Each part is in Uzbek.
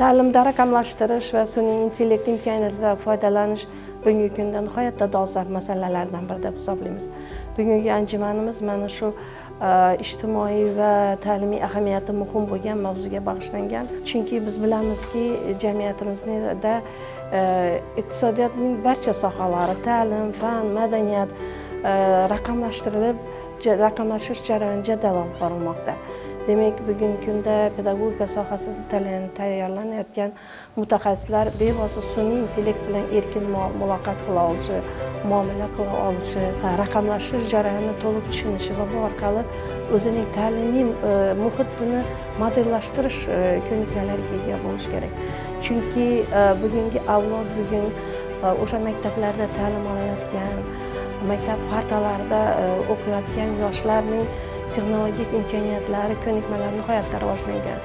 Ta'limda raqamlashtirish va sun'iy intellekt imkoniyatlaridan foydalanish bugungi kunda nihoyatda dolzarb masalalardan biri deb hisoblaymiz. Bugungi anjumanimiz mana shu ijtimoiy va ta'limiy ahamiyati muhim bo'lgan mavzuga bag'ishlangan. Chunki biz bilamizki, jamiyatimizda iqtisodiyotning barcha sohalari, ta'lim, fan, madaniyat raqamlashtirish jarayoni jadal olib borilmoqda. Demak, bugungi kunda pedagogika sohasida tayyorlanayotgan mutaxassislar bevosita sun'iy intellekt bilan erkin muloqot qila olishi, muomala qila olishi, raqamlashtirish jarayonini to'liq tushunishi va bu orqali o'zining ta'limiy muhitini modellashtirish ko'nikmalariga ega bo'lish kerak. Chunki bugungi avlod o'sha maktablarda ta'lim olayotgan, maktab partalarida o'qiyotgan yoshlarning texnologik imkoniyatlari, ko'nikmalari nihoyatda rivojlangan.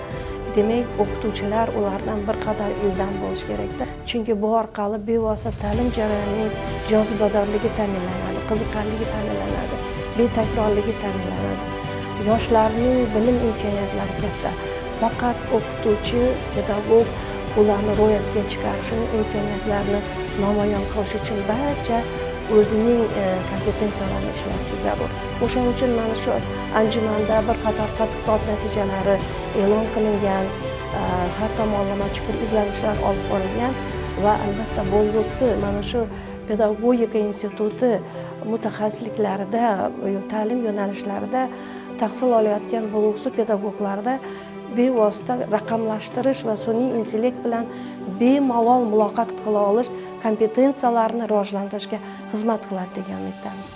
Demak, o'qituvchilar ulardan bir qadar ildam bo'lish kerakda. Chunki bu orqali bevosita ta'lim jarayonining jozibadorligi ta'minlanadi, qiziqarligi ta'minlanadi, betakrorligi ta'minlanadi. Yoshlarning bilim imkoniyatlari katta. Faqat o'qituvchi, pedagog ularni ro'yobga chiqarishi, imkoniyatlarini namoyon qilish uchun barcha o'zining kompetensiyalarini ishlatishi zarur. O'shaning uchun mana shu anjumanda bir qator tadqiqot natijalari e'lon qilingan, har tomonlama chuqur izlanishlar olib borilgan va albatta bo'lgusi mana shu pedagogika instituti mutaxassisliklarida, ta'lim yo'nalishlarida tahsil olayotgan bo'lgusi pedagoglarda bevosita raqamlashtirish va sun'iy intellekt bilan bemalol muloqot qila olish kompetensiyalarini rivojlantirishga xizmat qiladi degan umiddamiz.